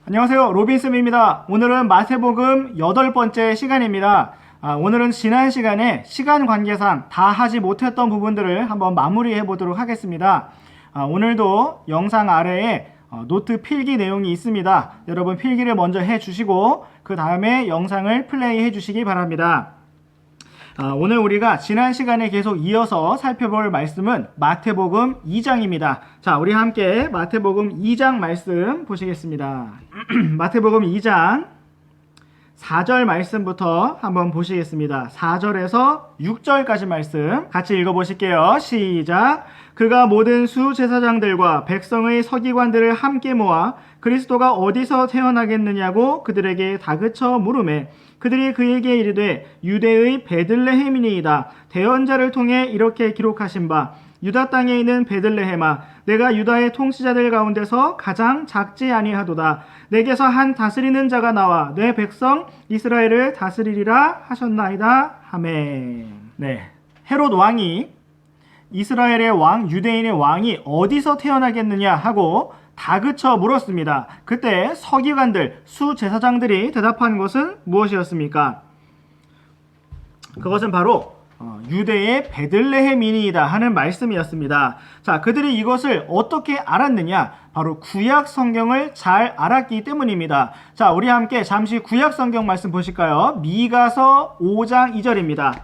안녕하세요. 로빈쌤입니다. 오늘은 마태복음 8번째 시간입니다. 오늘은 지난 시간에 시간 관계상 다 하지 못했던 부분들을 한번 마무리해 보도록 하겠습니다. 오늘도 영상 아래에 노트 필기 내용이 있습니다. 여러분 필기를 먼저 해주시고 그 다음에 영상을 플레이해 주시기 바랍니다. 오늘 우리가 지난 시간에 계속 이어서 살펴볼 말씀은 마태복음 2장입니다. 자, 우리 함께 마태복음 2장 말씀 보시겠습니다. 마태복음 2장 4절 말씀부터 한번 보시겠습니다. 4절에서 6절까지 말씀 같이 읽어보실게요. 시작! 그가 모든 수제사장들과 백성의 서기관들을 함께 모아 그리스도가 어디서 태어나겠느냐고 그들에게 다그쳐 물으매 그들이 그에게 이르되 유대의 베들레헴이니이다. 대언자를 통해 이렇게 기록하신 바 유다 땅에 있는 베들레헴아 내가 유다의 통치자들 가운데서 가장 작지 아니하도다. 내게서 한 다스리는 자가 나와 내 백성 이스라엘을 다스리리라 하셨나이다. 아멘. 네, 헤롯 왕이 이스라엘의 왕, 유대인의 왕이 어디서 태어나겠느냐 하고 다그쳐 물었습니다. 그때 서기관들, 수제사장들이 대답한 것은 무엇이었습니까? 그것은 바로 유대의 베들레헴이니이다 하는 말씀이었습니다. 자, 그들이 이것을 어떻게 알았느냐? 바로 구약 성경을 잘 알았기 때문입니다. 자, 우리 함께 잠시 구약 성경 말씀 보실까요? 미가서 5장 2절입니다.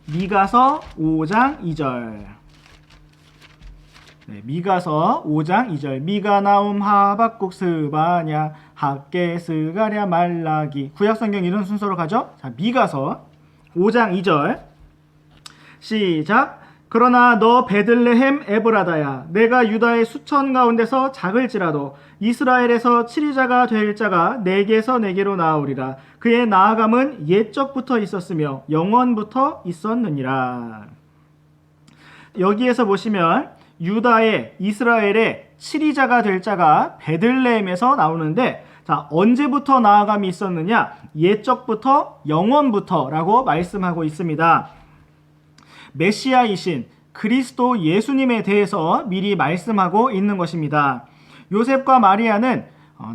미가서 5장 2절. 네, 미가서 5장 2절. 미가 나움 하박국 스바냐 학개 스가랴 말라기. 구약 성경 이런 순서로 가죠. 자, 미가서 5장 2절 시작. 그러나 너 베들레헴 에브라다야 내가 유다의 수천 가운데서 작을지라도 이스라엘에서 치리자가 될 자가 내게서 내게로 나아오리라. 그의 나아감은 옛적부터 있었으며 영원부터 있었느니라. 여기에서 보시면 유다의 이스라엘의 치리자가 될 자가 베들레헴에서 나오는데 자, 언제부터 나아감이 있었느냐? 옛적부터 영원부터 라고 말씀하고 있습니다. 메시아이신 그리스도 예수님에 대해서 미리 말씀하고 있는 것입니다. 요셉과 마리아는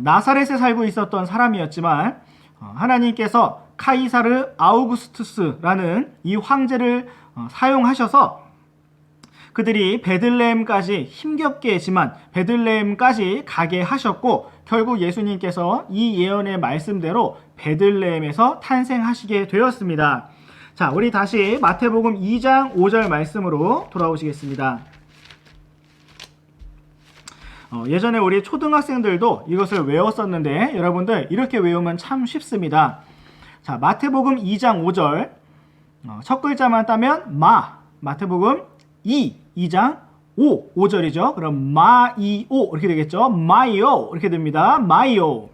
나사렛에 살고 있었던 사람이었지만 하나님께서 카이사르 아우구스투스라는 이 황제를 사용하셔서 그들이 베들레헴까지 힘겹게 했지만 베들레헴까지 가게 하셨고 결국 예수님께서 이 예언의 말씀대로 베들레헴에서 탄생하시게 되었습니다. 자, 우리 다시 마태복음 2장 5절 말씀으로 돌아오시겠습니다. 예전에 우리 초등학생들도 이것을 외웠었는데 여러분들 이렇게 외우면 참 쉽습니다. 자, 마태복음 2장 5절 첫 글자만 따면 마태복음 2장 5절이죠. 그럼 마이오 이렇게 되겠죠. 마이오 이렇게 됩니다. 마이오.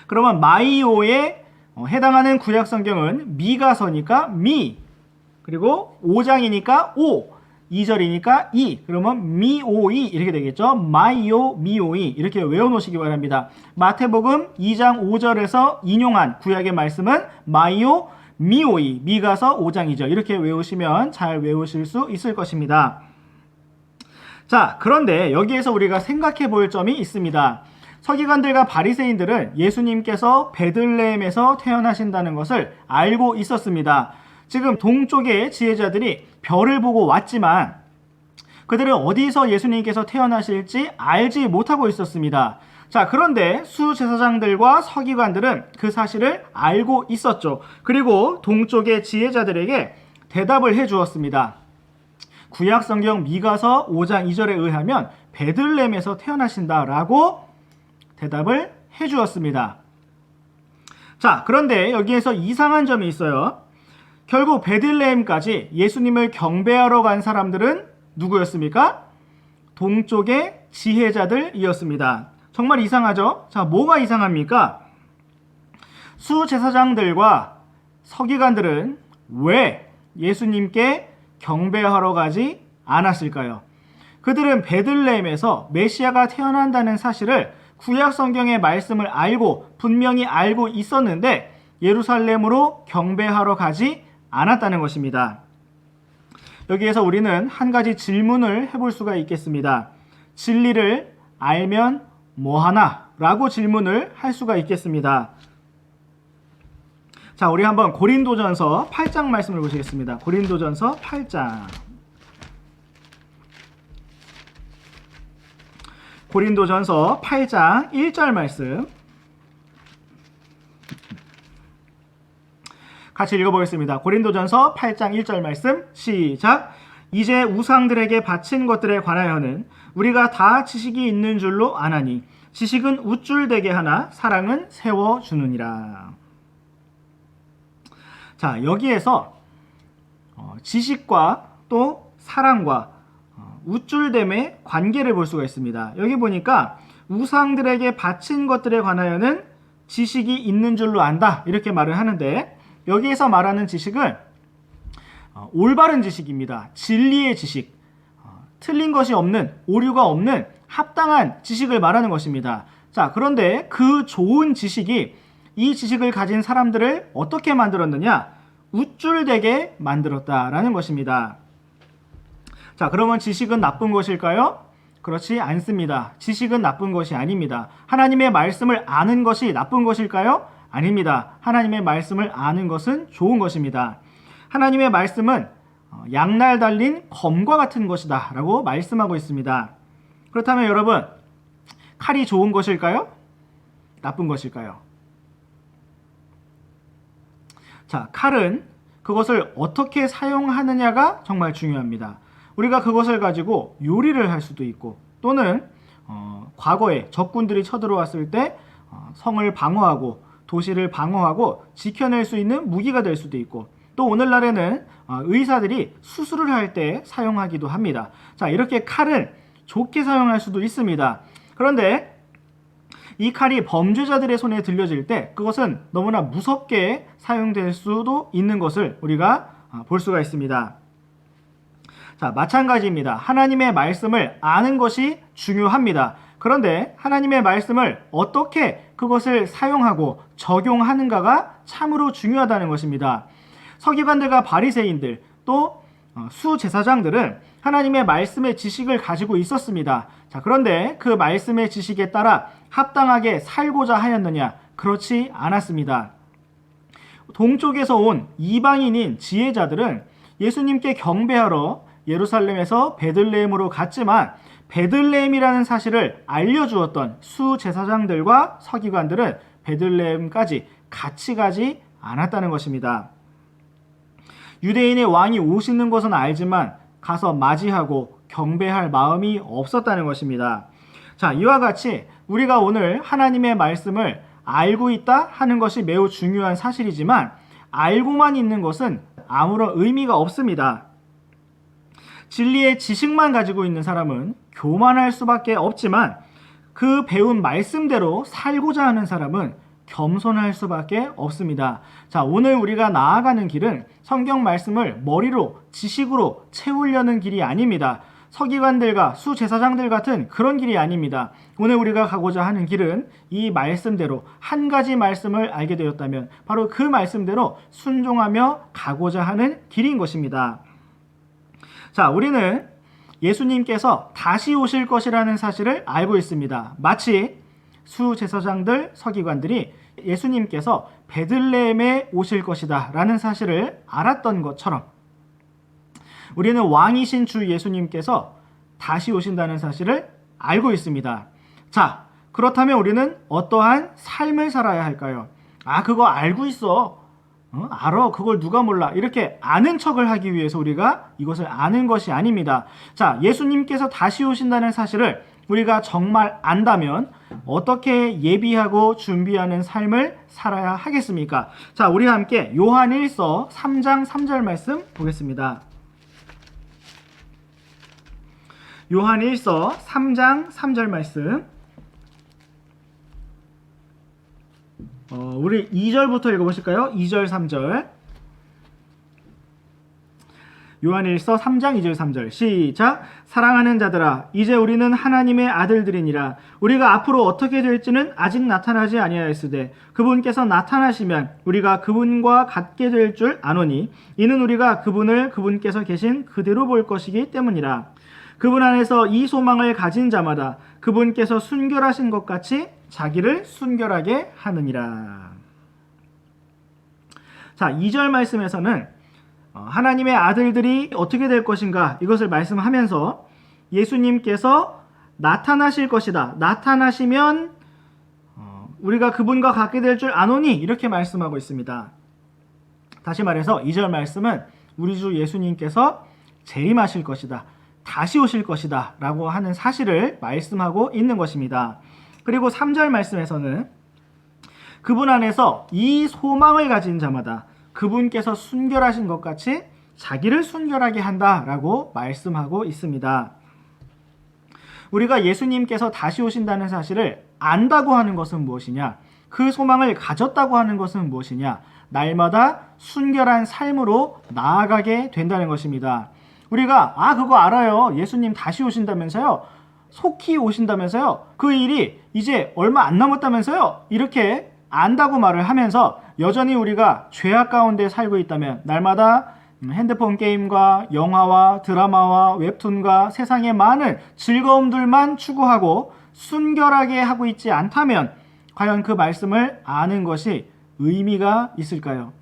그러면 마이오에 해당하는 구약 성경은 미가서니까 미, 그리고 5장이니까 2절이니까 그러면 미오이 이렇게 되겠죠. 마이오 미오이 이렇게 외워놓으시기 바랍니다. 마태복음 2장 5절에서 인용한 구약의 말씀은 마이오 미오이, 미가서 5장 2절 이렇게 외우시면 잘 외우실 수 있을 것입니다. 자, 그런데 여기에서 우리가 생각해 볼 점이 있습니다. 서기관들과 바리새인들은 예수님께서 베들레헴에서 태어나신다는 것을 알고 있었습니다. 지금 동쪽의 지혜자들이 별을 보고 왔지만 그들은 어디서 예수님께서 태어나실지 알지 못하고 있었습니다. 자, 그런데 수제사장들과 서기관들은 그 사실을 알고 있었죠. 그리고 동쪽의 지혜자들에게 대답을 해 주었습니다. 구약 성경 미가서 5장 2절에 의하면 베들레헴에서 태어나신다라고 대답을 해 주었습니다. 자, 그런데 여기에서 이상한 점이 있어요. 결국 베들레헴까지 예수님을 경배하러 간 사람들은 누구였습니까? 동쪽의 지혜자들이었습니다. 정말 이상하죠? 자, 뭐가 이상합니까? 수제사장들과 서기관들은 왜 예수님께 경배하러 가지 않았을까요? 그들은 베들레헴에서 메시아가 태어난다는 사실을 구약 성경의 말씀을 알고 분명히 알고 있었는데 예루살렘으로 경배하러 가지 않았다는 것입니다. 여기에서 우리는 한 가지 질문을 해볼 수가 있겠습니다. 진리를 알면 뭐하나? 라고 질문을 할 수가 있겠습니다. 자, 우리 한번 고린도전서 8장 말씀을 보시겠습니다. 고린도전서 8장. 고린도전서 8장 1절 말씀 같이 읽어보겠습니다. 고린도전서 8장 1절 말씀 시작. 이제 우상들에게 바친 것들에 관하여는 우리가 다 지식이 있는 줄로 아나니 지식은 우쭐되게 하나 사랑은 세워주느니라. 자, 여기에서 지식과 또 사랑과 우쭐됨의 관계를 볼 수가 있습니다. 여기 보니까 우상들에게 바친 것들에 관하여는 지식이 있는 줄로 안다 이렇게 말을 하는데, 여기에서 말하는 지식은 올바른 지식입니다. 진리의 지식, 틀린 것이 없는, 오류가 없는 합당한 지식을 말하는 것입니다. 자, 그런데 그 좋은 지식이 이 지식을 가진 사람들을 어떻게 만들었느냐? 우쭐되게 만들었다라는 것입니다. 자, 그러면 지식은 나쁜 것일까요? 그렇지 않습니다. 지식은 나쁜 것이 아닙니다. 하나님의 말씀을 아는 것이 나쁜 것일까요? 아닙니다. 하나님의 말씀을 아는 것은 좋은 것입니다. 하나님의 말씀은 양날 달린 검과 같은 것이다 라고 말씀하고 있습니다. 그렇다면 여러분, 칼이 좋은 것일까요? 나쁜 것일까요? 자, 칼은 그것을 어떻게 사용하느냐가 정말 중요합니다. 우리가 그것을 가지고 요리를 할 수도 있고, 또는 과거에 적군들이 쳐들어왔을 때 성을 방어하고 도시를 방어하고 지켜낼 수 있는 무기가 될 수도 있고, 또 오늘날에는 의사들이 수술을 할 때 사용하기도 합니다. 자, 이렇게 칼은 좋게 사용할 수도 있습니다. 그런데 이 칼이 범죄자들의 손에 들려질 때 그것은 너무나 무섭게 사용될 수도 있는 것을 우리가 볼 수가 있습니다. 자, 마찬가지입니다. 하나님의 말씀을 아는 것이 중요합니다. 그런데 하나님의 말씀을 어떻게 그것을 사용하고 적용하는가가 참으로 중요하다는 것입니다. 서기관들과 바리새인들, 또 수제사장들은 하나님의 말씀의 지식을 가지고 있었습니다. 자, 그런데 그 말씀의 지식에 따라 합당하게 살고자 하였느냐? 그렇지 않았습니다. 동쪽에서 온 이방인인 지혜자들은 예수님께 경배하러 예루살렘에서 베들레헴으로 갔지만, 베들레헴이라는 사실을 알려주었던 수제사장들과 서기관들은 베들레헴까지 같이 가지 않았다는 것입니다. 유대인의 왕이 오시는 것은 알지만 가서 맞이하고 경배할 마음이 없었다는 것입니다. 자, 이와 같이 우리가 오늘 하나님의 말씀을 알고 있다 하는 것이 매우 중요한 사실이지만, 알고만 있는 것은 아무런 의미가 없습니다. 진리의 지식만 가지고 있는 사람은 교만할 수밖에 없지만, 그 배운 말씀대로 살고자 하는 사람은 겸손할 수밖에 없습니다. 자, 오늘 우리가 나아가는 길은 성경 말씀을 머리로, 지식으로 채우려는 길이 아닙니다. 서기관들과 수제사장들 같은 그런 길이 아닙니다. 오늘 우리가 가고자 하는 길은 이 말씀대로, 한 가지 말씀을 알게 되었다면 바로 그 말씀대로 순종하며 가고자 하는 길인 것입니다. 자, 우리는 예수님께서 다시 오실 것이라는 사실을 알고 있습니다. 마치 수제사장들, 서기관들이 예수님께서 베들레헴에 오실 것이다 라는 사실을 알았던 것처럼, 우리는 왕이신 주 예수님께서 다시 오신다는 사실을 알고 있습니다. 자, 그렇다면 우리는 어떠한 삶을 살아야 할까요? 아, 그거 알고 있어. 알아. 그걸 누가 몰라. 이렇게 아는 척을 하기 위해서 우리가 이것을 아는 것이 아닙니다. 자, 예수님께서 다시 오신다는 사실을 우리가 정말 안다면 어떻게 예비하고 준비하는 삶을 살아야 하겠습니까? 자, 우리 함께 요한 1서 3장 3절 말씀 보겠습니다. 요한 1서 3장 3절 말씀. 우리 2절부터 읽어보실까요? 2절, 3절. 요한일서 3장 2절 3절 시작. 사랑하는 자들아, 이제 우리는 하나님의 아들들이니라. 우리가 앞으로 어떻게 될지는 아직 나타나지 아니하였으되 그분께서 나타나시면 우리가 그분과 같게 될 줄 아노니, 이는 우리가 그분을 그분께서 계신 그대로 볼 것이기 때문이라. 그분 안에서 이 소망을 가진 자마다 그분께서 순결하신 것 같이 자기를 순결하게 하느니라. 자, 2절 말씀에서는 하나님의 아들들이 어떻게 될 것인가 이것을 말씀하면서 예수님께서 나타나실 것이다. 나타나시면 우리가 그분과 같게 될 줄 아노니 이렇게 말씀하고 있습니다. 다시 말해서 2절 말씀은 우리 주 예수님께서 재림하실 것이다. 다시 오실 것이다 라고 하는 사실을 말씀하고 있는 것입니다. 그리고 3절 말씀에서는 그분 안에서 이 소망을 가진 자마다 그분께서 순결하신 것 같이 자기를 순결하게 한다라고 말씀하고 있습니다. 우리가 예수님께서 다시 오신다는 사실을 안다고 하는 것은 무엇이냐? 그 소망을 가졌다고 하는 것은 무엇이냐? 날마다 순결한 삶으로 나아가게 된다는 것입니다. 우리가 그거 알아요. 예수님 다시 오신다면서요. 속히 오신다면서요. 그 일이 이제 얼마 안 남았다면서요. 이렇게 안다고 말을 하면서 여전히 우리가 죄악 가운데 살고 있다면 날마다 핸드폰 게임과 영화와 드라마와 웹툰과 세상의 많은 즐거움들만 추구하고 순결하게 하고 있지 않다면 과연 그 말씀을 아는 것이 의미가 있을까요?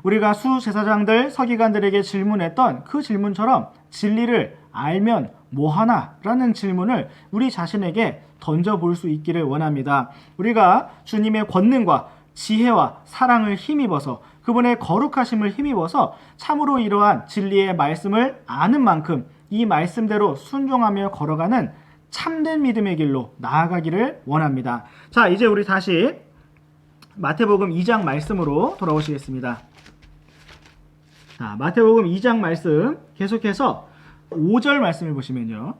우리가 수제사장들, 서기관들에게 질문했던 그 질문처럼 진리를 알면 뭐하나? 라는 질문을 우리 자신에게 던져볼 수 있기를 원합니다. 우리가 주님의 권능과 지혜와 사랑을 힘입어서 그분의 거룩하심을 힘입어서 참으로 이러한 진리의 말씀을 아는 만큼 이 말씀대로 순종하며 걸어가는 참된 믿음의 길로 나아가기를 원합니다. 자, 이제 우리 다시 마태복음 2장 말씀으로 돌아오시겠습니다. 자, 마태복음 2장 말씀 계속해서 5절 말씀을 보시면요.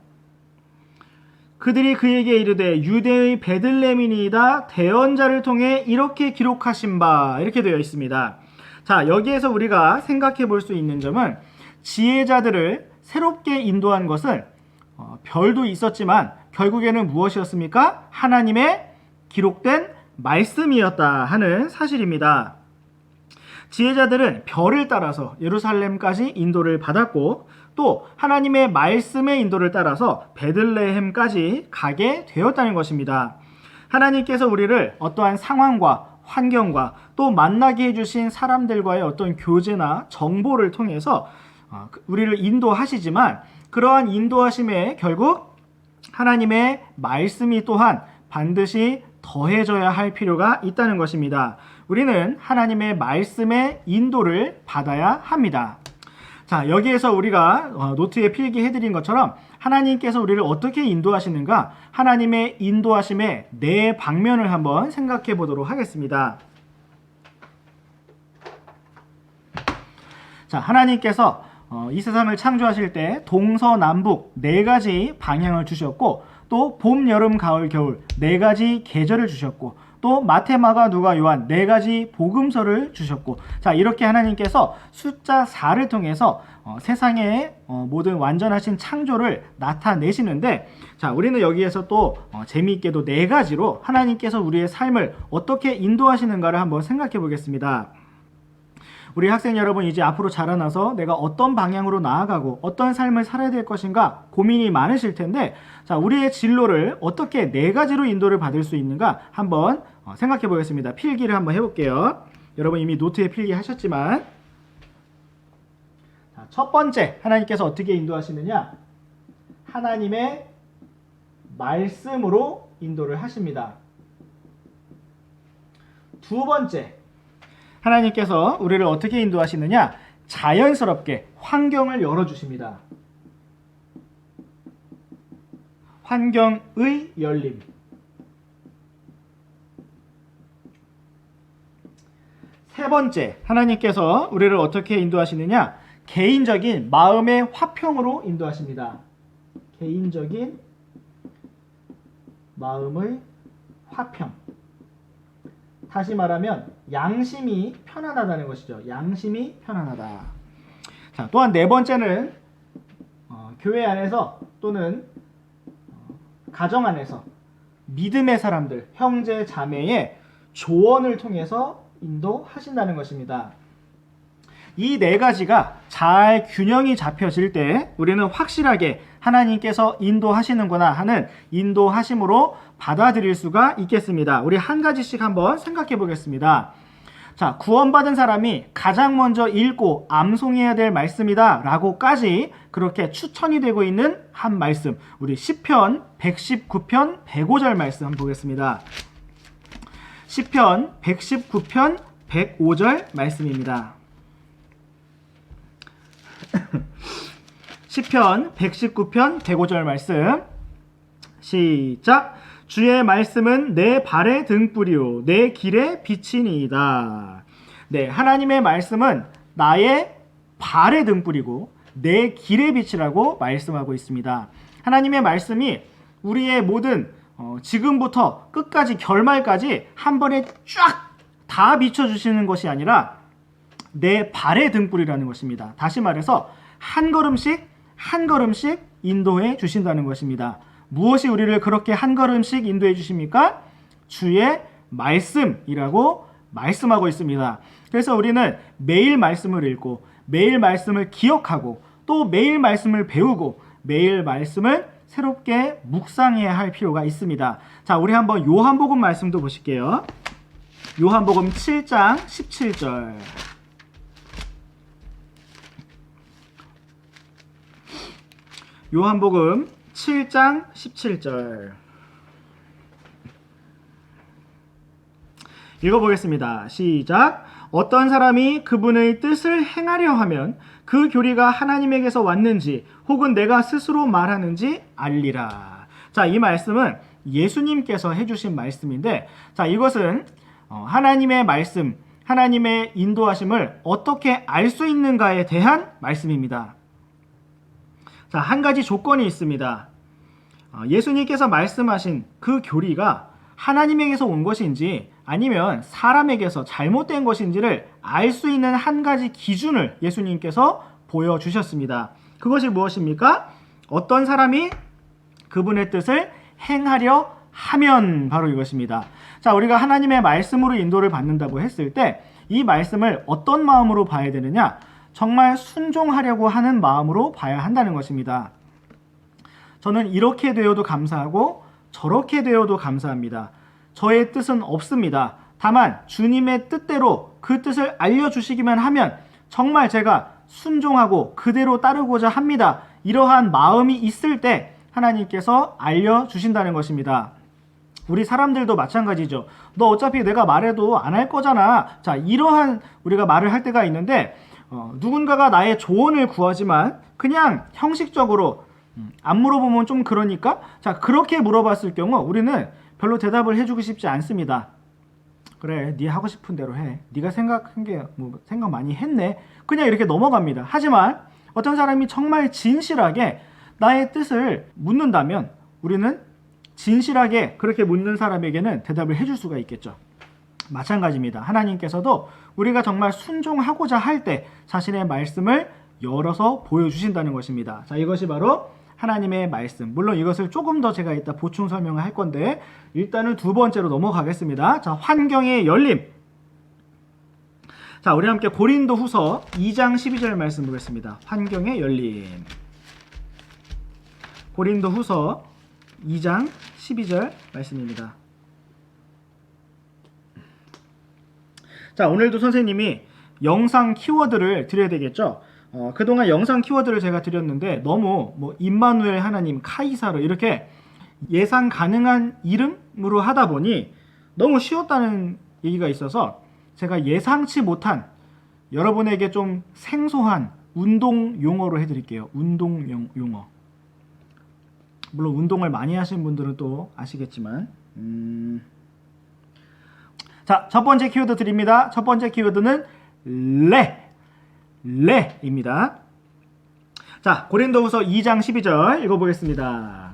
그들이 그에게 이르되 유대의 베들레헴이니이다 대언자를 통해 이렇게 기록하신 바 이렇게 되어 있습니다. 자, 여기에서 우리가 생각해 볼 수 있는 점은 지혜자들을 새롭게 인도한 것은 별도 있었지만 결국에는 무엇이었습니까? 하나님의 기록된 말씀이었다 하는 사실입니다. 지혜자들은 별을 따라서 예루살렘까지 인도를 받았고 또 하나님의 말씀의 인도를 따라서 베들레헴까지 가게 되었다는 것입니다. 하나님께서 우리를 어떠한 상황과 환경과 또 만나게 해주신 사람들과의 어떤 교제나 정보를 통해서 우리를 인도하시지만 그러한 인도하심에 결국 하나님의 말씀이 또한 반드시 더해져야 할 필요가 있다는 것입니다. 우리는 하나님의 말씀의 인도를 받아야 합니다. 자, 여기에서 우리가 노트에 필기해드린 것처럼 하나님께서 우리를 어떻게 인도하시는가 하나님의 인도하심의 네 방면을 한번 생각해 보도록 하겠습니다. 자, 하나님께서 이 세상을 창조하실 때 동서남북 네 가지 방향을 주셨고 또 봄, 여름, 가을, 겨울 네 가지 계절을 주셨고 또 마태, 마가, 누가, 요한 네 가지 복음서를 주셨고 자, 이렇게 하나님께서 숫자 4를 통해서 세상의 모든 완전하신 창조를 나타내시는데 자, 우리는 여기에서 또 재미있게도 네 가지로 하나님께서 우리의 삶을 어떻게 인도하시는가를 한번 생각해 보겠습니다. 우리 학생 여러분 이제 앞으로 자라나서 내가 어떤 방향으로 나아가고 어떤 삶을 살아야 될 것인가 고민이 많으실 텐데 자, 우리의 진로를 어떻게 네 가지로 인도를 받을 수 있는가 한번 생각해 보겠습니다. 필기를 한번 해볼게요. 여러분 이미 노트에 필기하셨지만 자, 첫 번째 하나님께서 어떻게 인도하시느냐 하나님의 말씀으로 인도를 하십니다. 두 번째 하나님께서 우리를 어떻게 인도하시느냐 자연스럽게 환경을 열어주십니다. 환경의 열림. 세 번째 하나님께서 우리를 어떻게 인도하시느냐 개인적인 마음의 화평으로 인도하십니다. 개인적인 마음의 화평. 다시 말하면 양심이 편안하다는 것이죠. 양심이 편안하다. 자, 또한 네 번째는 교회 안에서 또는 가정 안에서 믿음의 사람들, 형제, 자매의 조언을 통해서 인도하신다는 것입니다. 이 네 가지가 잘 균형이 잡혀질 때 우리는 확실하게 하나님께서 인도하시는구나 하는 인도하심으로 받아들일 수가 있겠습니다. 우리 한 가지씩 한번 생각해 보겠습니다. 자, 구원받은 사람이 가장 먼저 읽고 암송해야 될 말씀이다 라고까지 그렇게 추천이 되고 있는 한 말씀, 우리 시편 119편 105절 말씀 한번 보겠습니다. 시편 119편 105절 말씀입니다. 시편 119편 105절 말씀 시작. 주의 말씀은 내 발의 등불이요 내 길의 빛이니이다. 네, 하나님의 말씀은 나의 발의 등불이고 내 길의 빛이라고 말씀하고 있습니다. 하나님의 말씀이 우리의 모든 지금부터 끝까지 결말까지 한 번에 쫙 다 비춰주시는 것이 아니라 내 발의 등불이라는 것입니다. 다시 말해서 한 걸음씩 한 걸음씩 인도해 주신다는 것입니다. 무엇이 우리를 그렇게 한 걸음씩 인도해 주십니까? 주의 말씀이라고 말씀하고 있습니다. 그래서 우리는 매일 말씀을 읽고 매일 말씀을 기억하고 또 매일 말씀을 배우고 매일 말씀을 새롭게 묵상해야 할 필요가 있습니다. 자, 우리 한번 요한복음 말씀도 보실게요. 요한복음 7장 17절. 요한복음 7장 17절 읽어보겠습니다. 시작. 어떤 사람이 그분의 뜻을 행하려 하면 그 교리가 하나님에게서 왔는지 혹은 내가 스스로 말하는지 알리라. 자, 이 말씀은 예수님께서 해주신 말씀인데, 자, 이것은 하나님의 말씀, 하나님의 인도하심을 어떻게 알 수 있는가에 대한 말씀입니다. 자, 한 가지 조건이 있습니다. 예수님께서 말씀하신 그 교리가 하나님에게서 온 것인지 아니면 사람에게서 잘못된 것인지를 알 수 있는 한 가지 기준을 예수님께서 보여주셨습니다. 그것이 무엇입니까? 어떤 사람이 그분의 뜻을 행하려 하면 바로 이것입니다. 자, 우리가 하나님의 말씀으로 인도를 받는다고 했을 때 이 말씀을 어떤 마음으로 봐야 되느냐? 정말 순종하려고 하는 마음으로 봐야 한다는 것입니다. 저는 이렇게 되어도 감사하고 저렇게 되어도 감사합니다. 저의 뜻은 없습니다. 다만 주님의 뜻대로 그 뜻을 알려주시기만 하면 정말 제가 순종하고 그대로 따르고자 합니다. 이러한 마음이 있을 때 하나님께서 알려주신다는 것입니다. 우리 사람들도 마찬가지죠. 너 어차피 내가 말해도 안 할 거잖아. 자, 이러한 우리가 말을 할 때가 있는데 누군가가 나의 조언을 구하지만 그냥 형식적으로 안 물어보면 좀 그러니까 자, 그렇게 물어봤을 경우 우리는 별로 대답을 해주고 싶지 않습니다. 그래, 네 하고 싶은 대로 해. 네가 생각한 게 뭐 생각 많이 했네. 그냥 이렇게 넘어갑니다. 하지만 어떤 사람이 정말 진실하게 나의 뜻을 묻는다면 우리는 진실하게 그렇게 묻는 사람에게는 대답을 해줄 수가 있겠죠. 마찬가지입니다. 하나님께서도 우리가 정말 순종하고자 할 때 자신의 말씀을 열어서 보여주신다는 것입니다. 자, 이것이 바로 하나님의 말씀. 물론 이것을 조금 더 제가 이따 보충 설명을 할 건데 일단은 두 번째로 넘어가겠습니다. 자, 환경의 열림. 자, 우리 함께 고린도 후서 2장 12절 말씀 보겠습니다. 환경의 열림. 고린도 후서 2장 12절 말씀입니다. 자, 오늘도 선생님이 영상 키워드를 드려야 되겠죠. 그동안 영상 키워드를 제가 드렸는데 너무 뭐 임마누엘 하나님, 카이사르 이렇게 예상 가능한 이름으로 하다 보니 너무 쉬웠다는 얘기가 있어서 제가 예상치 못한 여러분에게 좀 생소한 운동 용어로 해드릴게요. 운동 용어. 물론 운동을 많이 하신 분들은 또 아시겠지만 자, 첫 번째 키워드 드립니다. 첫 번째 키워드는 레입니다. 자, 고린도후서 2장 12절 읽어보겠습니다.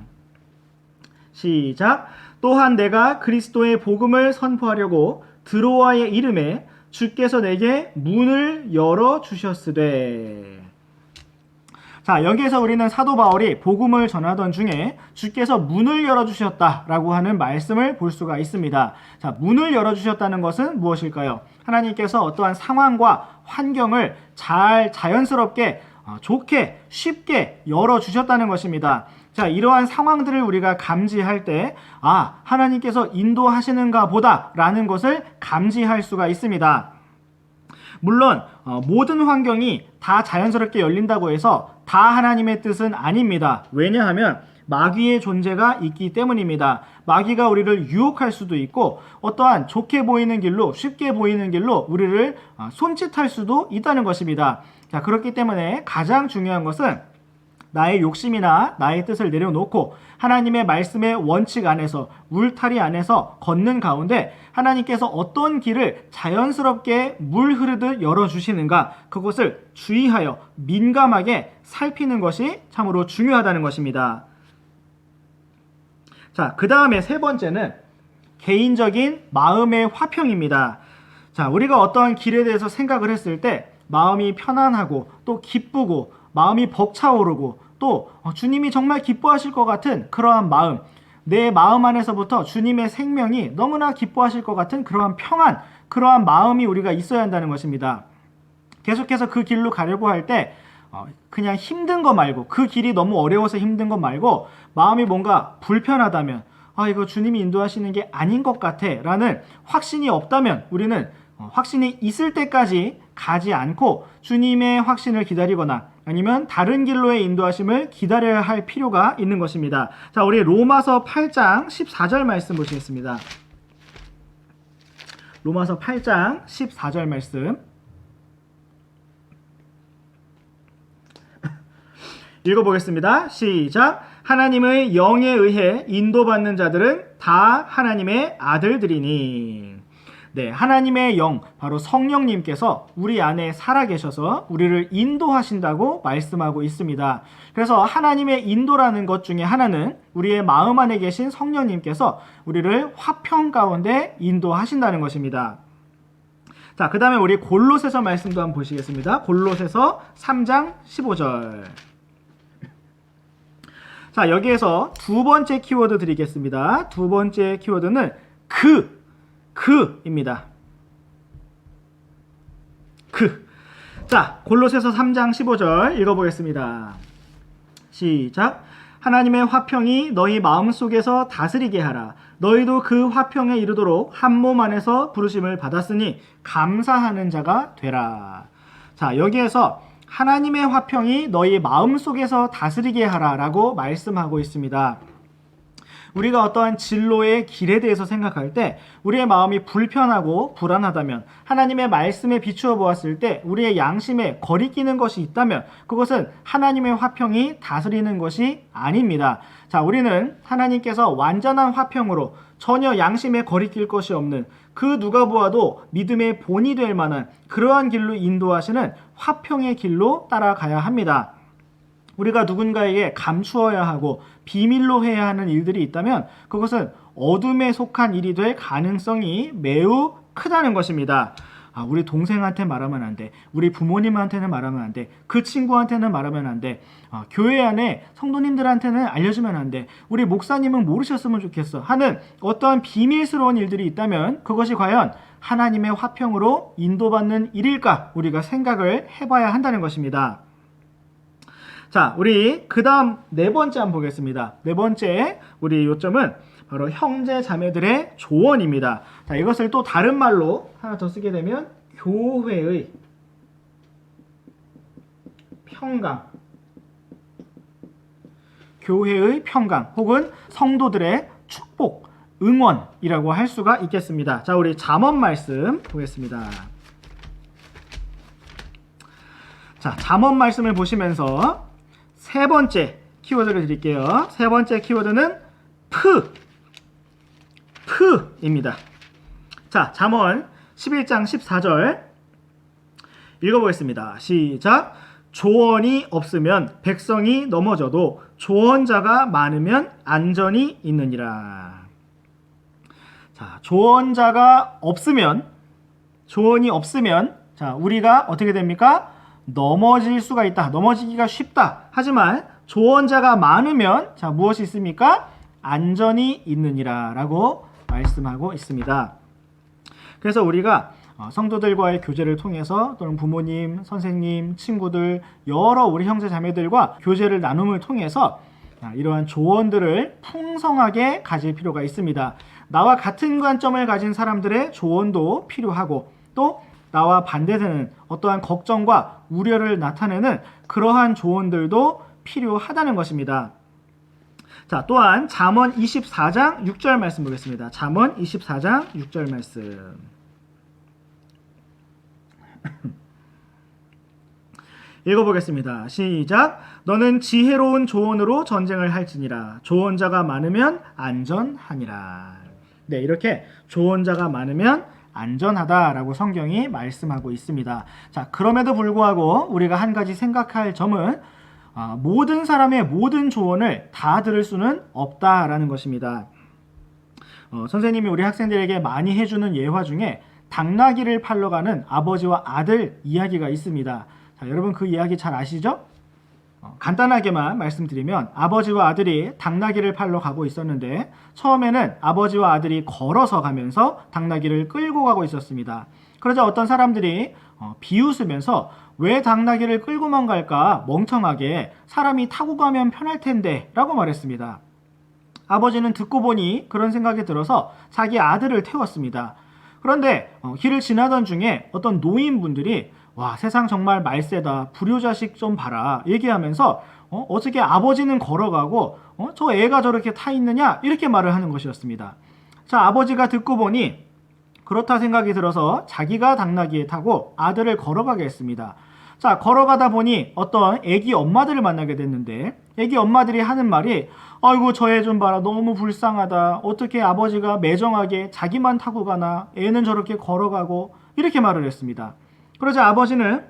시작. 또한 내가 그리스도의 복음을 선포하려고 드로아의 이름에 주께서 내게 문을 열어주셨으되. 자, 여기에서 우리는 사도 바울이 복음을 전하던 중에 주께서 문을 열어주셨다라고 하는 말씀을 볼 수가 있습니다. 자, 문을 열어주셨다는 것은 무엇일까요? 하나님께서 어떠한 상황과 환경을 잘 자연스럽게 좋게 쉽게 열어주셨다는 것입니다. 자, 이러한 상황들을 우리가 감지할 때 하나님께서 인도하시는가 보다 라는 것을 감지할 수가 있습니다. 물론 모든 환경이 다 자연스럽게 열린다고 해서 다 하나님의 뜻은 아닙니다. 왜냐하면 마귀의 존재가 있기 때문입니다. 마귀가 우리를 유혹할 수도 있고 어떠한 좋게 보이는 길로 쉽게 보이는 길로 우리를 손짓할 수도 있다는 것입니다. 자, 그렇기 때문에 가장 중요한 것은 나의 욕심이나 나의 뜻을 내려놓고 하나님의 말씀의 원칙 안에서 울타리 안에서 걷는 가운데 하나님께서 어떤 길을 자연스럽게 물 흐르듯 열어주시는가 그것을 주의하여 민감하게 살피는 것이 참으로 중요하다는 것입니다. 자, 그 다음에 세 번째는 개인적인 마음의 화평입니다. 자, 우리가 어떠한 길에 대해서 생각을 했을 때 마음이 편안하고 또 기쁘고 마음이 벅차오르고 또 주님이 정말 기뻐하실 것 같은 그러한 마음, 내 마음 안에서부터 주님의 생명이 너무나 기뻐하실 것 같은 그러한 평안, 그러한 마음이 우리가 있어야 한다는 것입니다. 계속해서 그 길로 가려고 할 때 그냥 힘든 거 말고 그 길이 너무 어려워서 힘든 거 말고 마음이 뭔가 불편하다면 이거 주님이 인도하시는 게 아닌 것 같아 라는 확신이 없다면 우리는 확신이 있을 때까지 가지 않고 주님의 확신을 기다리거나 아니면 다른 길로의 인도하심을 기다려야 할 필요가 있는 것입니다. 자, 우리 로마서 8장 14절 말씀 보시겠습니다. 로마서 8장 14절 말씀 읽어보겠습니다. 시작. 하나님의 영에 의해 인도받는 자들은 다 하나님의 아들들이니. 네, 하나님의 영, 바로 성령님께서 우리 안에 살아계셔서 우리를 인도하신다고 말씀하고 있습니다. 그래서 하나님의 인도라는 것 중에 하나는 우리의 마음 안에 계신 성령님께서 우리를 화평 가운데 인도하신다는 것입니다. 자, 그 다음에 우리 골로새서 말씀도 한번 보시겠습니다. 골로새서 3장 15절. 자, 여기에서 두 번째 키워드 드리겠습니다. 두 번째 키워드는 그입니다. 자, 골로새서 3장 15절 읽어보겠습니다. 시작. 하나님의 화평이 너희 마음속에서 다스리게 하라. 너희도 그 화평에 이르도록 한 몸 안에서 부르심을 받았으니 감사하는 자가 되라. 자, 여기에서 하나님의 화평이 너희 마음속에서 다스리게 하라 라고 말씀하고 있습니다. 우리가 어떠한 진로의 길에 대해서 생각할 때 우리의 마음이 불편하고 불안하다면 하나님의 말씀에 비추어 보았을 때 우리의 양심에 거리끼는 것이 있다면 그것은 하나님의 화평이 다스리는 것이 아닙니다. 자, 우리는 하나님께서 완전한 화평으로 전혀 양심에 거리낄 것이 없는 그 누가 보아도 믿음의 본이 될 만한 그러한 길로 인도하시는 화평의 길로 따라가야 합니다. 우리가 누군가에게 감추어야 하고 비밀로 해야 하는 일들이 있다면 그것은 어둠에 속한 일이 될 가능성이 매우 크다는 것입니다. 우리 동생한테 말하면 안 돼. 우리 부모님한테는 말하면 안 돼. 그 친구한테는 말하면 안 돼. 교회 안에 성도님들한테는 알려주면 안 돼. 우리 목사님은 모르셨으면 좋겠어. 하는 어떠한 비밀스러운 일들이 있다면 그것이 과연 하나님의 화평으로 인도받는 일일까? 우리가 생각을 해봐야 한다는 것입니다. 자, 우리 그 다음 네 번째 한번 보겠습니다. 네 번째 우리 요점은 바로 형제 자매들의 조언입니다. 자, 이것을 또 다른 말로 하나 더 쓰게 되면 교회의 평강, 교회의 평강 혹은 성도들의 축복, 응원이라고 할 수가 있겠습니다. 자, 우리 잠언 말씀 보겠습니다. 자, 잠언 말씀을 보시면서 세 번째 키워드를 드릴게요. 세 번째 키워드는 프입니다. 자, 잠언 11장 14절 읽어보겠습니다. 시작. 조언이 없으면 백성이 넘어져도 조언자가 많으면 안전이 있느니라. 자, 조언이 없으면 자, 우리가 어떻게 됩니까? 넘어질 수가 있다. 넘어지기가 쉽다. 하지만 조언자가 많으면 자, 무엇이 있습니까? 안전이 있느니라 라고 말씀하고 있습니다. 그래서 우리가 성도들과의 교제를 통해서 또는 부모님, 선생님, 친구들, 여러 우리 형제 자매들과 교제를 나눔을 통해서 이러한 조언들을 풍성하게 가질 필요가 있습니다. 나와 같은 관점을 가진 사람들의 조언도 필요하고 또 나와 반대되는 어떠한 걱정과 우려를 나타내는 그러한 조언들도 필요하다는 것입니다. 자, 또한 잠언 24장 6절 말씀 보겠습니다. 잠언 24장 6절 말씀. 읽어보겠습니다. 시작. 너는 지혜로운 조언으로 전쟁을 할지니라. 조언자가 많으면 안전하니라. 네, 이렇게 조언자가 많으면 안전하다라고 성경이 말씀하고 있습니다. 자, 그럼에도 불구하고 우리가 한 가지 생각할 점은 모든 사람의 모든 조언을 다 들을 수는 없다라는 것입니다. 선생님이 우리 학생들에게 많이 해주는 예화 중에 당나귀를 팔러 가는 아버지와 아들 이야기가 있습니다. 자, 여러분 그 이야기 잘 아시죠? 간단하게만 말씀드리면 아버지와 아들이 당나귀를 팔러 가고 있었는데 처음에는 아버지와 아들이 걸어서 가면서 당나귀를 끌고 가고 있었습니다. 그러자 어떤 사람들이 비웃으면서 왜 당나귀를 끌고만 갈까? 멍청하게 사람이 타고 가면 편할 텐데 라고 말했습니다. 아버지는 듣고 보니 그런 생각이 들어서 자기 아들을 태웠습니다. 그런데 길을 지나던 중에 어떤 노인분들이 와, 세상 정말 말세다. 불효자식 좀 봐라. 얘기하면서 어떻게 아버지는 걸어가고 저 애가 저렇게 타 있느냐? 이렇게 말을 하는 것이었습니다. 자, 아버지가 듣고 보니 그렇다 생각이 들어서 자기가 당나귀에 타고 아들을 걸어가게 했습니다. 자, 걸어가다 보니 어떤 애기 엄마들을 만나게 됐는데 애기 엄마들이 하는 말이 아이고 저 애 좀 봐라. 너무 불쌍하다. 어떻게 아버지가 매정하게 자기만 타고 가나. 애는 저렇게 걸어가고 이렇게 말을 했습니다. 그러자 아버지는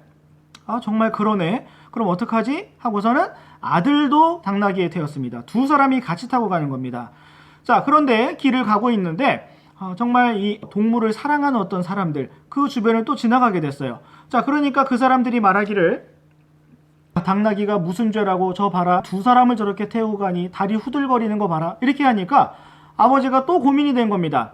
정말 그러네. 그럼 어떡하지? 하고서는 아들도 당나귀에 태웠습니다. 두 사람이 같이 타고 가는 겁니다. 자, 그런데 길을 가고 있는데 정말 이 동물을 사랑하는 어떤 사람들 그 주변을 또 지나가게 됐어요. 자, 그러니까 그 사람들이 말하기를 당나귀가 무슨 죄라고 저 봐라. 두 사람을 저렇게 태우고 가니 다리 후들거리는 거 봐라. 이렇게 하니까 아버지가 또 고민이 된 겁니다.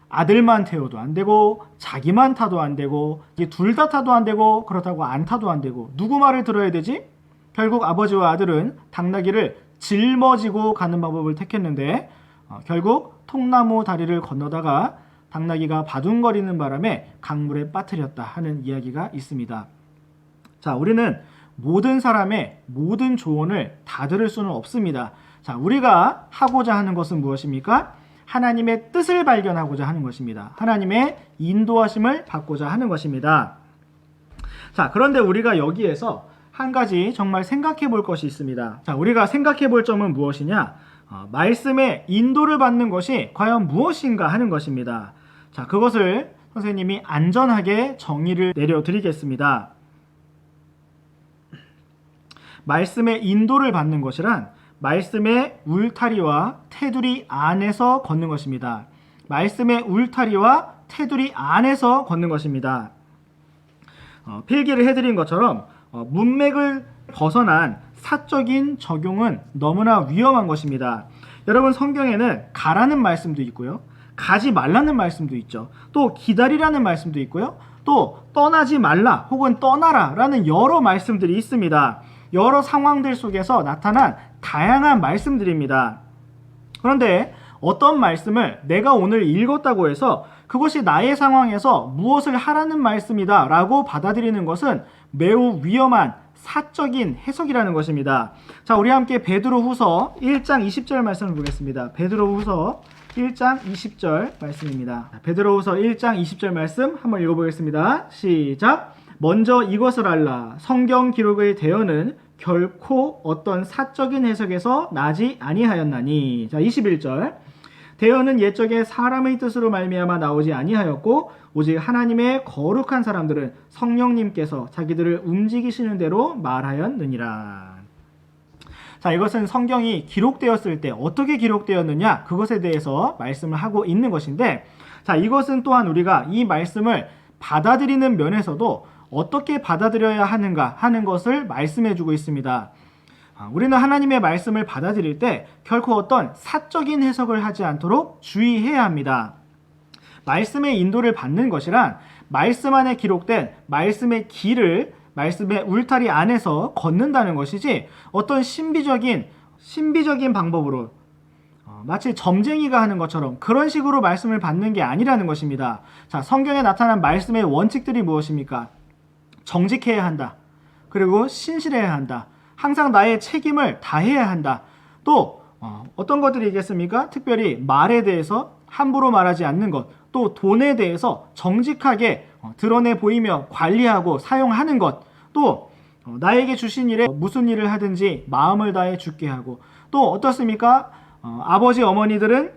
아들만 태워도 안 되고 자기만 타도 안 되고 둘 다 타도 안 되고 그렇다고 안 타도 안 되고 누구 말을 들어야 되지? 결국 아버지와 아들은 당나귀를 짊어지고 가는 방법을 택했는데 결국 통나무 다리를 건너다가 당나귀가 바둥거리는 바람에 강물에 빠뜨렸다 하는 이야기가 있습니다. 자, 우리는 모든 사람의 모든 조언을 다 들을 수는 없습니다. 자, 우리가 하고자 하는 것은 무엇입니까? 하나님의 뜻을 발견하고자 하는 것입니다. 하나님의 인도하심을 받고자 하는 것입니다. 자, 그런데 우리가 여기에서 한 가지 정말 생각해 볼 것이 있습니다. 자, 우리가 생각해 볼 점은 무엇이냐? 말씀의 인도를 받는 것이 과연 무엇인가 하는 것입니다. 자, 그것을 선생님이 안전하게 정의를 내려드리겠습니다. 말씀의 인도를 받는 것이란 말씀의 울타리와 테두리 안에서 걷는 것입니다. 말씀의 울타리와 테두리 안에서 걷는 것입니다. 필기를 해드린 것처럼 문맥을 벗어난 사적인 적용은 너무나 위험한 것입니다. 여러분, 성경에는 가라는 말씀도 있고요. 가지 말라는 말씀도 있죠. 또 기다리라는 말씀도 있고요. 또 떠나지 말라 혹은 떠나라 라는 여러 말씀들이 있습니다. 여러 상황들 속에서 나타난 다양한 말씀들입니다. 그런데 어떤 말씀을 내가 오늘 읽었다고 해서 그것이 나의 상황에서 무엇을 하라는 말씀이다 라고 받아들이는 것은 매우 위험한 사적인 해석이라는 것입니다. 자, 우리 함께 베드로후서 1장 20절 말씀을 보겠습니다. 베드로후서 1장 20절 말씀입니다. 베드로후서 1장 20절 말씀 한번 읽어보겠습니다. 시작. 먼저 이것을 알라. 성경 기록의 대언은 결코 어떤 사적인 해석에서 나지 아니하였나니. 자, 21절. 대언은 옛적에 사람의 뜻으로 말미암아 나오지 아니하였고 오직 하나님의 거룩한 사람들은 성령님께서 자기들을 움직이시는 대로 말하였느니라. 자, 이것은 성경이 기록되었을 때 어떻게 기록되었느냐 그것에 대해서 말씀을 하고 있는 것인데, 자, 이것은 또한 우리가 이 말씀을 받아들이는 면에서도 어떻게 받아들여야 하는가 하는 것을 말씀해 주고 있습니다. 우리는 하나님의 말씀을 받아들일 때 결코 어떤 사적인 해석을 하지 않도록 주의해야 합니다. 말씀의 인도를 받는 것이란 말씀 안에 기록된 말씀의 길을 말씀의 울타리 안에서 걷는다는 것이지 어떤 신비적인 방법으로 마치 점쟁이가 하는 것처럼 그런 식으로 말씀을 받는 게 아니라는 것입니다. 자, 성경에 나타난 말씀의 원칙들이 무엇입니까? 정직해야 한다. 그리고 신실해야 한다. 항상 나의 책임을 다해야 한다. 또 어떤 것들이 있겠습니까? 특별히 말에 대해서 함부로 말하지 않는 것, 또 돈에 대해서 정직하게 드러내 보이며 관리하고 사용하는 것, 또 나에게 주신 일에 무슨 일을 하든지 마음을 다해 주게 하고, 또 어떻습니까? 아버지 어머니들은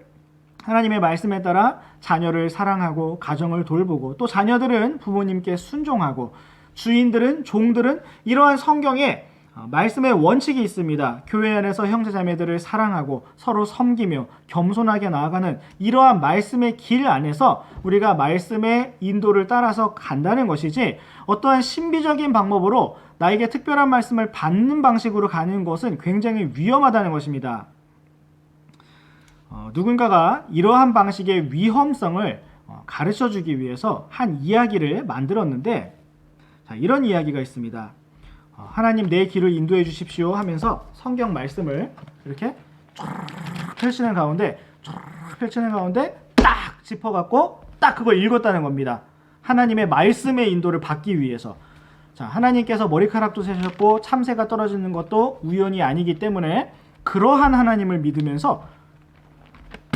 하나님의 말씀에 따라 자녀를 사랑하고 가정을 돌보고, 또 자녀들은 부모님께 순종하고, 주인들은 종들은 이러한 성경에 말씀의 원칙이 있습니다. 교회 안에서 형제자매들을 사랑하고 서로 섬기며 겸손하게 나아가는 이러한 말씀의 길 안에서 우리가 말씀의 인도를 따라서 간다는 것이지, 어떠한 신비적인 방법으로 나에게 특별한 말씀을 받는 방식으로 가는 것은 굉장히 위험하다는 것입니다. 누군가가 이러한 방식의 위험성을 가르쳐주기 위해서 한 이야기를 만들었는데, 자, 이런 이야기가 있습니다. 하나님 내 길을 인도해 주십시오 하면서 성경 말씀을 이렇게 펼치는 가운데 딱 짚어갖고 딱 그걸 읽었다는 겁니다. 하나님의 말씀의 인도를 받기 위해서. 자, 하나님께서 머리카락도 세셨고 참새가 떨어지는 것도 우연이 아니기 때문에 그러한 하나님을 믿으면서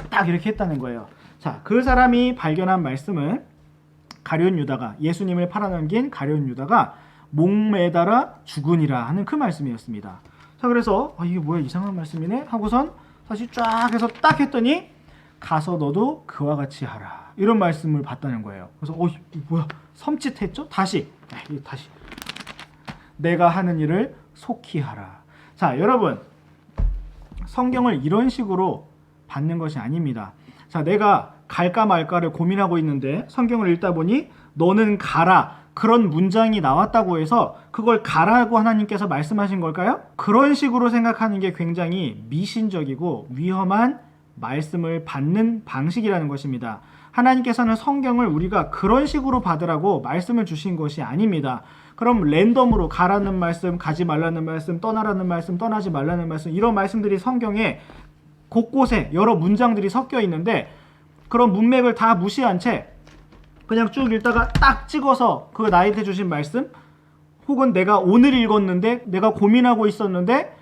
딱 이렇게 했다는 거예요. 자, 그 사람이 발견한 말씀은 가룟 유다가, 예수님을 팔아넘긴 가룟 유다가 목매달아 죽으니라 하는 그 말씀이었습니다. 자, 그래서 이게 뭐야, 이상한 말씀이네 하고선 다시 쫙 해서 딱 했더니 가서 너도 그와 같이 하라, 이런 말씀을 받다는 거예요. 그래서 뭐야, 섬찟했죠? 다시 내가 하는 일을 속히 하라. 자, 여러분, 성경을 이런 식으로 받는 것이 아닙니다. 자, 내가 갈까 말까를 고민하고 있는데 성경을 읽다 보니 너는 가라, 그런 문장이 나왔다고 해서 그걸 가라고 하나님께서 말씀하신 걸까요? 그런 식으로 생각하는 게 굉장히 미신적이고 위험한 말씀을 받는 방식이라는 것입니다. 하나님께서는 성경을 우리가 그런 식으로 받으라고 말씀을 주신 것이 아닙니다. 그럼 랜덤으로 가라는 말씀, 가지 말라는 말씀, 떠나라는 말씀, 떠나지 말라는 말씀, 이런 말씀들이 성경에 곳곳에 여러 문장들이 섞여 있는데, 그런 문맥을 다 무시한 채 그냥 쭉 읽다가 딱 찍어서 그 나한테 주신 말씀, 혹은 내가 오늘 읽었는데 내가 고민하고 있었는데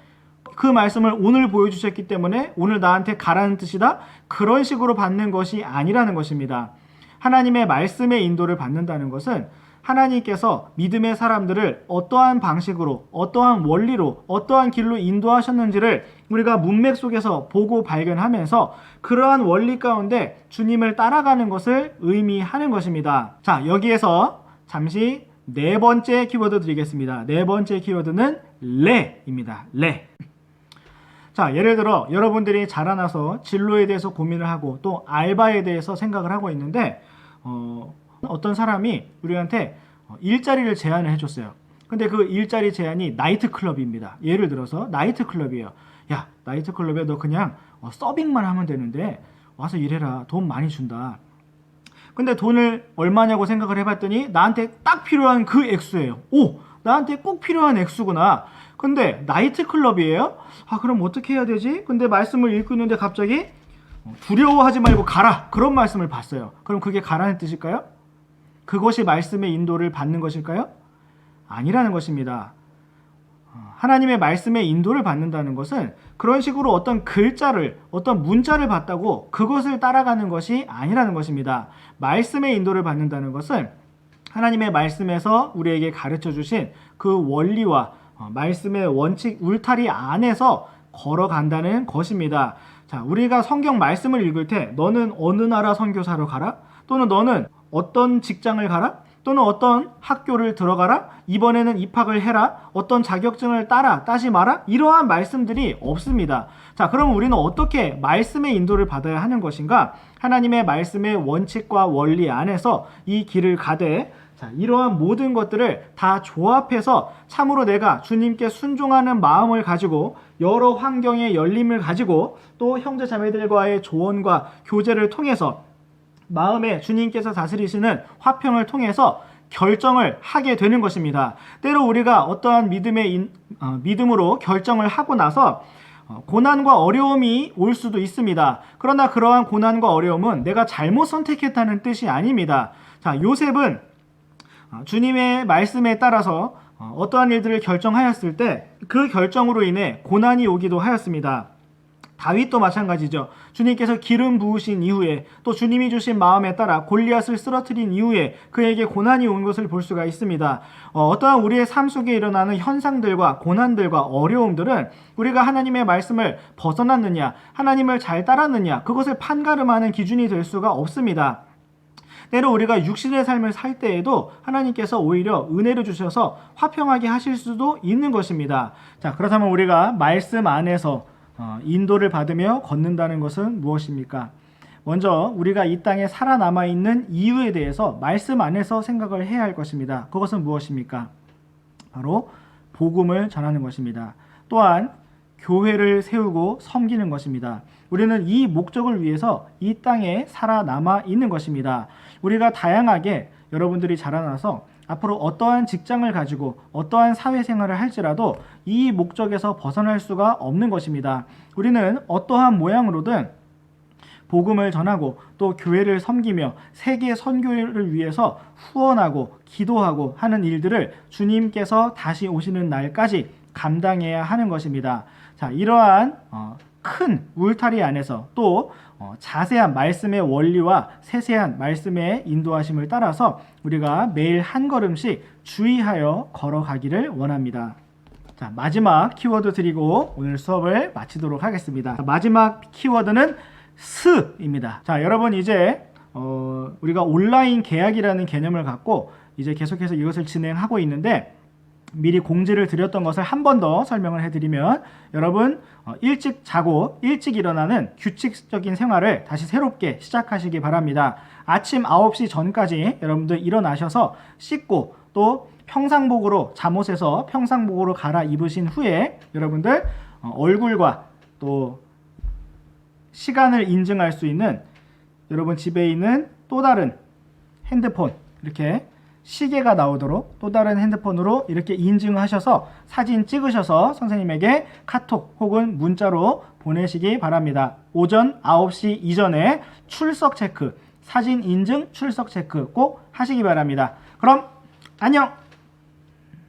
그 말씀을 오늘 보여주셨기 때문에 오늘 나한테 가라는 뜻이다, 그런 식으로 받는 것이 아니라는 것입니다. 하나님의 말씀의 인도를 받는다는 것은 하나님께서 믿음의 사람들을 어떠한 방식으로, 어떠한 원리로, 어떠한 길로 인도하셨는지를 우리가 문맥 속에서 보고 발견하면서 그러한 원리 가운데 주님을 따라가는 것을 의미하는 것입니다. 자, 여기에서 잠시 네 번째 키워드 드리겠습니다. 네 번째 키워드는 레입니다. 레. 자, 예를 들어 여러분들이 자라나서 진로에 대해서 고민을 하고 또 알바에 대해서 생각을 하고 있는데 어떤 사람이 우리한테 일자리를 제안을 해줬어요. 근데 그 일자리 제안이 나이트클럽입니다. 예를 들어서 나이트클럽이에요. 야, 나이트클럽에 너 그냥 서빙만 하면 되는데 와서 일해라, 돈 많이 준다. 근데 돈을 얼마냐고 생각을 해봤더니 나한테 딱 필요한 그 액수예요. 오, 나한테 꼭 필요한 액수구나. 근데 나이트클럽이에요? 그럼 어떻게 해야 되지? 근데 말씀을 읽고 있는데 갑자기 두려워하지 말고 가라, 그런 말씀을 봤어요. 그럼 그게 가라는 뜻일까요? 그것이 말씀의 인도를 받는 것일까요? 아니라는 것입니다. 하나님의 말씀의 인도를 받는다는 것은 그런 식으로 어떤 글자를, 어떤 문자를 받다고 그것을 따라가는 것이 아니라는 것입니다. 말씀의 인도를 받는다는 것은 하나님의 말씀에서 우리에게 가르쳐 주신 그 원리와 말씀의 원칙, 울타리 안에서 걸어간다는 것입니다. 자, 우리가 성경 말씀을 읽을 때 너는 어느 나라 선교사로 가라? 또는 너는 어떤 직장을 가라? 또는 어떤 학교를 들어가라? 이번에는 입학을 해라? 어떤 자격증을 따지 마라? 이러한 말씀들이 없습니다. 자, 그럼 우리는 어떻게 말씀의 인도를 받아야 하는 것인가? 하나님의 말씀의 원칙과 원리 안에서 이 길을 가되, 자, 이러한 모든 것들을 다 조합해서 참으로 내가 주님께 순종하는 마음을 가지고 여러 환경의 열림을 가지고 또 형제 자매들과의 조언과 교제를 통해서 마음에 주님께서 다스리시는 화평을 통해서 결정을 하게 되는 것입니다. 때로 우리가 어떠한 믿음으로 결정을 하고 나서 고난과 어려움이 올 수도 있습니다. 그러나 그러한 고난과 어려움은 내가 잘못 선택했다는 뜻이 아닙니다. 자, 요셉은 주님의 말씀에 따라서 어떠한 일들을 결정하였을 때 그 결정으로 인해 고난이 오기도 하였습니다. 다윗도 마찬가지죠. 주님께서 기름 부으신 이후에 또 주님이 주신 마음에 따라 골리앗을 쓰러뜨린 이후에 그에게 고난이 온 것을 볼 수가 있습니다. 어떠한 우리의 삶 속에 일어나는 현상들과 고난들과 어려움들은 우리가 하나님의 말씀을 벗어났느냐, 하나님을 잘 따랐느냐, 그것을 판가름하는 기준이 될 수가 없습니다. 때로 우리가 육신의 삶을 살 때에도 하나님께서 오히려 은혜를 주셔서 화평하게 하실 수도 있는 것입니다. 자, 그렇다면 우리가 말씀 안에서 인도를 받으며 걷는다는 것은 무엇입니까? 먼저 우리가 이 땅에 살아남아 있는 이유에 대해서 말씀 안에서 생각을 해야 할 것입니다. 그것은 무엇입니까? 바로 복음을 전하는 것입니다. 또한 교회를 세우고 섬기는 것입니다. 우리는 이 목적을 위해서 이 땅에 살아남아 있는 것입니다. 우리가 다양하게 여러분들이 자라나서 앞으로 어떠한 직장을 가지고 어떠한 사회생활을 할지라도 이 목적에서 벗어날 수가 없는 것입니다. 우리는 어떠한 모양으로든 복음을 전하고 또 교회를 섬기며 세계 선교를 위해서 후원하고 기도하고 하는 일들을 주님께서 다시 오시는 날까지 감당해야 하는 것입니다. 자, 이러한 큰 울타리 안에서 또 자세한 말씀의 원리와 세세한 말씀의 인도하심을 따라서 우리가 매일 한 걸음씩 주의하여 걸어가기를 원합니다. 자, 마지막 키워드 드리고 오늘 수업을 마치도록 하겠습니다. 마지막 키워드는 스입니다. 자, 여러분 이제 우리가 온라인 계약이라는 개념을 갖고 이제 계속해서 이것을 진행하고 있는데 미리 공지를 드렸던 것을 한 번 더 설명을 해드리면 여러분 일찍 자고 일찍 일어나는 규칙적인 생활을 다시 새롭게 시작하시기 바랍니다. 아침 9시 전까지 여러분들 일어나셔서 씻고 또 평상복으로 잠옷에서 평상복으로 갈아입으신 후에 여러분들 얼굴과 또 시간을 인증할 수 있는 여러분 집에 있는 또 다른 핸드폰 이렇게 시계가 나오도록 또 다른 핸드폰으로 이렇게 인증하셔서 사진 찍으셔서 선생님에게 카톡 혹은 문자로 보내시기 바랍니다. 오전 9시 이전에 출석 체크, 사진 인증 출석 체크 꼭 하시기 바랍니다. 그럼 안녕!